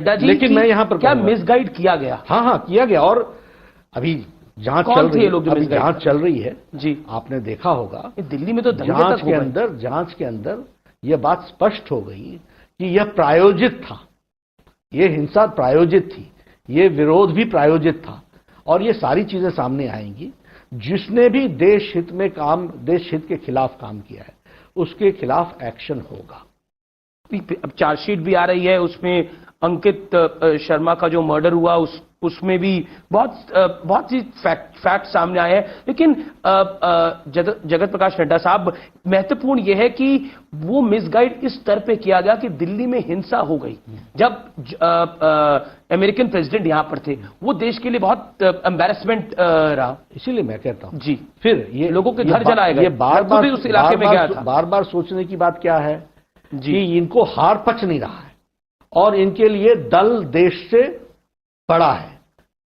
लेकिन मैं यहाँ पर क्या मिसगाइड किया गया? हाँ हाँ किया गया, और अभी जांच चल रही है, अभी जांच चल रही है जी। आपने देखा होगा दिल्ली में तो जांच के अंदर यह बात स्पष्ट हो गई कि यह प्रायोजित था, यह हिंसा प्रायोजित थी, यह विरोध भी प्रायोजित था, और ये सारी चीजें सामने आएंगी। जिसने भी देश हित के खिलाफ काम किया है उसके खिलाफ एक्शन होगा। अब चार्जशीट भी आ रही है, उसमें अंकित शर्मा का जो मर्डर हुआ उसमें भी बहुत सी फैक्ट सामने आए हैं। लेकिन जगत प्रकाश नड्डा साहब, महत्वपूर्ण यह है कि वो मिसगाइड इस स्तर पे किया गया कि दिल्ली में हिंसा हो गई जब अमेरिकन प्रेसिडेंट यहां पर थे। वो देश के लिए बहुत एम्बैरेसमेंट रहा। इसीलिए मैं कहता हूं जी, फिर ये लोगों के घर जलाए गए। ये बार-बार उस इलाके में गया था। बार-बार सोचने की बात क्या है जी, कि इनको हार पच नहीं रहा है, और इनके लिए दल देश से बड़ा है।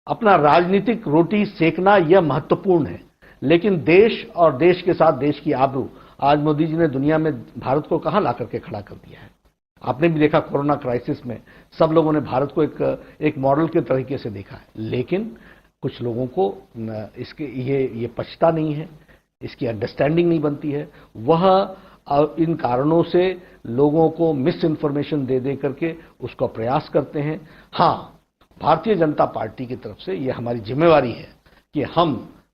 अपना राजनीतिक रोटी सेकना यह महत्वपूर्ण है, लेकिन देश और देश के साथ देश की आबरू, आज मोदी जी ने दुनिया में भारत को कहां ला करके खड़ा कर दिया है। आपने भी देखा कोरोना क्राइसिस में सब लोगों ने भारत को एक मॉडल के तरीके से देखा है, लेकिन कुछ लोगों को इसके ये पछता नहीं है, इसकी अंडरस्टैंडिंग नहीं बनती है। वह इन कारणों से लोगों को मिस इन्फॉर्मेशन दे करके उसका प्रयास करते हैं। हाँ, भारतीय जनता पार्टी की तरफ से यह हमारी जिम्मेवारी है कि हम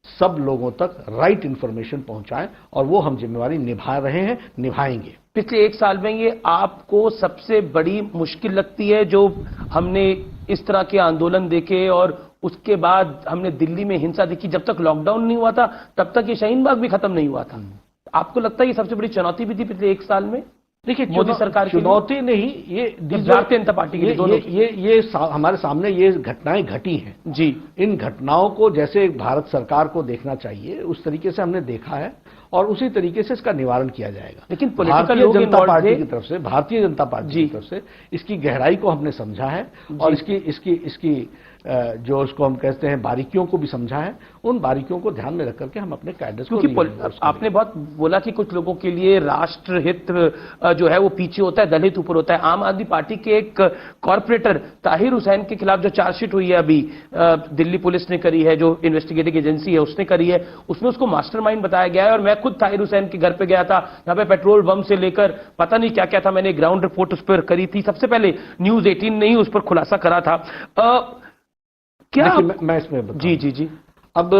सब लोगों तक राइट इंफॉर्मेशन पहुंचाएं, और वो हम जिम्मेवारी निभा रहे हैं, निभाएंगे। पिछले एक साल में ये आपको सबसे बड़ी मुश्किल लगती है जो हमने इस तरह के आंदोलन देखे और उसके बाद हमने दिल्ली में हिंसा देखी? जब तक लॉकडाउन नहीं हुआ था तब तक ये शाहीन बाग भी खत्म नहीं हुआ था। आपको लगता है ये सबसे बड़ी चुनौती भी थी पिछले एक साल में? देखिए, मोदी सरकार की चुनौती नहीं, ये भारतीय जनता पार्टी की दोनों ये हमारे सामने ये घटनाएं घटी हैं जी। इन घटनाओं को जैसे भारत सरकार को देखना चाहिए उस तरीके से हमने देखा है, और उसी तरीके से इसका निवारण किया जाएगा। लेकिन भारतीय जनता पार्टी की तरफ से इसकी गहराई को हमने समझा है, और इसकी जो उसको हम कहते हैं बारीकियों को भी समझा है। उन बारीकियों को ध्यान में रख करके हम अपने कैडर्स को, क्योंकि आपने बहुत बोला कि कुछ लोगों के लिए राष्ट्रहित जो है वो पीछे होता है, दलित ऊपर होता है। आम आदमी पार्टी के एक कॉर्पोरेटर ताहिर हुसैन के खिलाफ जो चार्जशीट हुई है अभी दिल्ली पुलिस ने करी है, जो इन्वेस्टिगेटिंग एजेंसी है उसने करी है, उसमें उसको मास्टरमाइंड बताया गया है। और मैं खुद ताहिर हुसैन के घर पे गया था, यहाँ पे पेट्रोल बम से लेकर पता नहीं क्या क्या था। मैंने ग्राउंड रिपोर्ट उस पर करी थी, सबसे पहले न्यूज 18 ने ही उस पर खुलासा करा था। क्या मैं इसमें बताऊं? जी जी जी। अब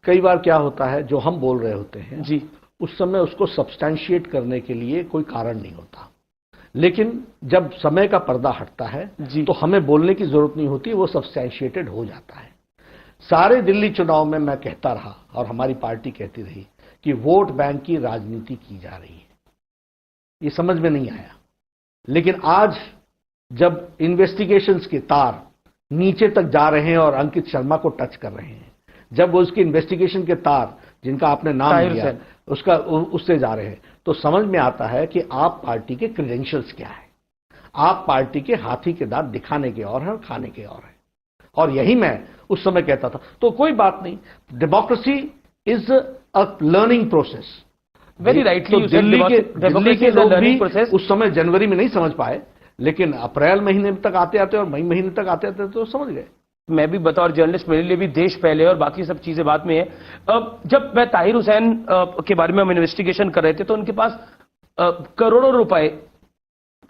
कई बार क्या होता है, जो हम बोल रहे होते हैं जी, उस समय उसको सब्सटैंशिएट करने के लिए कोई कारण नहीं होता, लेकिन जब समय का पर्दा हटता है तो हमें बोलने की जरूरत नहीं होती, वो सब्सटैंशिएटेड हो जाता है। सारे दिल्ली चुनाव में मैं कहता रहा और हमारी पार्टी कहती रही कि वोट बैंक की राजनीति की जा रही है। ये समझ में नहीं आया, लेकिन आज जब इन्वेस्टिगेशंस के तार नीचे तक जा रहे हैं और अंकित शर्मा को टच कर रहे हैं, जब उसकी इन्वेस्टिगेशन के तार जिनका आपने नाम लिया उससे जा रहे हैं, तो समझ में आता है कि आप पार्टी के क्रेडेंशियल्स क्या है। आप पार्टी के हाथी के दांत दिखाने के और है, खाने के और है। और यही मैं उस समय कहता था। तो कोई बात नहीं, democracy is a learning process. Very rightly. तो दिल्ली के लोग भी उस समय जनवरी में नहीं समझ पाए, लेकिन अप्रैल महीने तक आते आते और मई महीने तक आते आते तो समझ गए। मैं भी बतौर जर्नलिस्ट, मेरे लिए भी देश पहले और बाकी सब चीजें बाद में है। जब मैं ताहिर हुसैन के बारे में हम इन्वेस्टिगेशन कर रहे थे तो उनके पास करोड़ों रुपए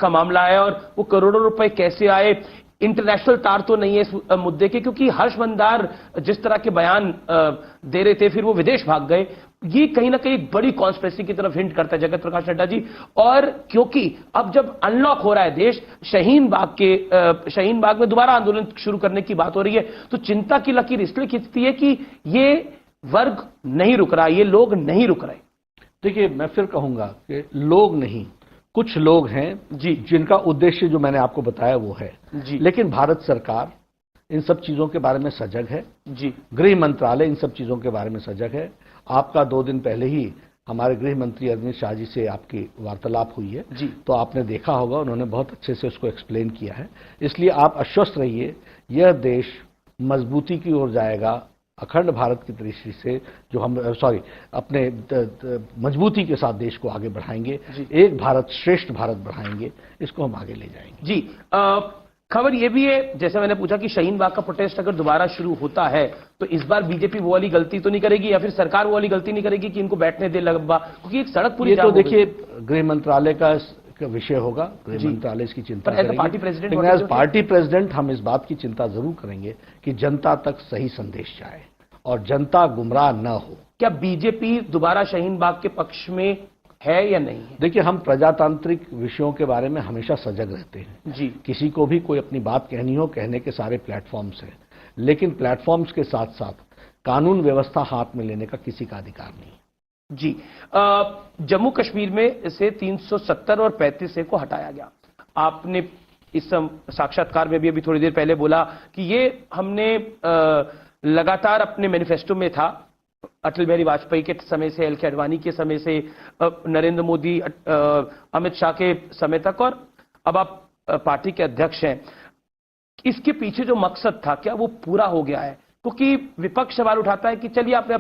का मामला है, और वो करोड़ों रुपए कैसे आए, इंटरनेशनल तार तो नहीं है इस मुद्दे के, क्योंकि हर्ष मंदार जिस तरह के बयान दे रहे थे फिर वो विदेश भाग गए। ये कहीं ना कहीं एक बड़ी कॉन्स्पिरेसी की तरफ हिंट करता है जगत प्रकाश नड्डा जी। और क्योंकि अब जब अनलॉक हो रहा है देश, शाहीन बाग में दोबारा आंदोलन शुरू करने की बात हो रही है, तो चिंता की लकीर इसलिए खिंचती है कि ये वर्ग नहीं रुक रहा, ये लोग नहीं रुक रहे। देखिए, मैं फिर कहूंगा कि लोग नहीं, कुछ लोग हैं जी जिनका उद्देश्य जो मैंने आपको बताया वो है जी। लेकिन भारत सरकार इन सब चीजों के बारे में सजग है जी। गृह मंत्रालय इन सब चीजों के बारे में सजग है। आपका 2 दिन पहले ही हमारे गृह मंत्री अरविंद शाह जी से आपकी वार्तालाप हुई है जी। तो आपने देखा होगा, उन्होंने बहुत अच्छे से उसको एक्सप्लेन किया है। इसलिए आप आश्वस्त रहिए, यह देश मजबूती की ओर जाएगा, अखंड भारत की दृष्टि से जो हम अपने मजबूती के साथ देश को आगे बढ़ाएंगे, एक भारत श्रेष्ठ भारत बढ़ाएंगे, इसको हम आगे ले जाएंगे जी। खबर यह भी है, जैसे मैंने पूछा कि शाहीन बाग का प्रोटेस्ट अगर दोबारा शुरू होता है तो इस बार बीजेपी वो वाली गलती तो नहीं करेगी, या फिर सरकार वो वाली गलती नहीं करेगी कि इनको बैठने दे लंबा, क्योंकि एक सड़क पूरी ये जाम तो हो गई। देखिए गृह मंत्रालय का विषय होगा, गृह मंत्रालय इसकी चिंता पर एज करेगी। पार्टी प्रेसिडेंट, लेकिन एज पार्टी प्रेसिडेंट हम इस बात की चिंता जरूर करेंगे कि जनता तक सही संदेश जाए और जनता गुमराह न हो। क्या बीजेपी दोबारा शाहीन बाग के पक्ष में है या नहीं है? देखिए, हम प्रजातांत्रिक विषयों के बारे में हमेशा सजग रहते हैं जी। किसी को भी कोई अपनी बात कहनी हो, कहने के सारे प्लेटफॉर्म्स हैं, लेकिन प्लेटफॉर्म्स के साथ साथ कानून व्यवस्था हाथ में लेने का किसी का अधिकार नहीं। जी। जम्मू कश्मीर में से 370 और 35A को हटाया गया। आपने इस साक्षात्कार में भी अभी थोड़ी देर पहले बोला कि ये हमने लगातार अपने मैनिफेस्टो में था, अटल बिहारी वाजपेयी के समय से, एल के अडवाणी के समय से, नरेंद्र मोदी, अमित शाह के समय तक, और अब आप पार्टी के अध्यक्ष हैं। इसके पीछे जो मकसद था क्या वो पूरा हो गया है? क्योंकि विपक्ष सवाल उठाता है कि चलिए आपने अब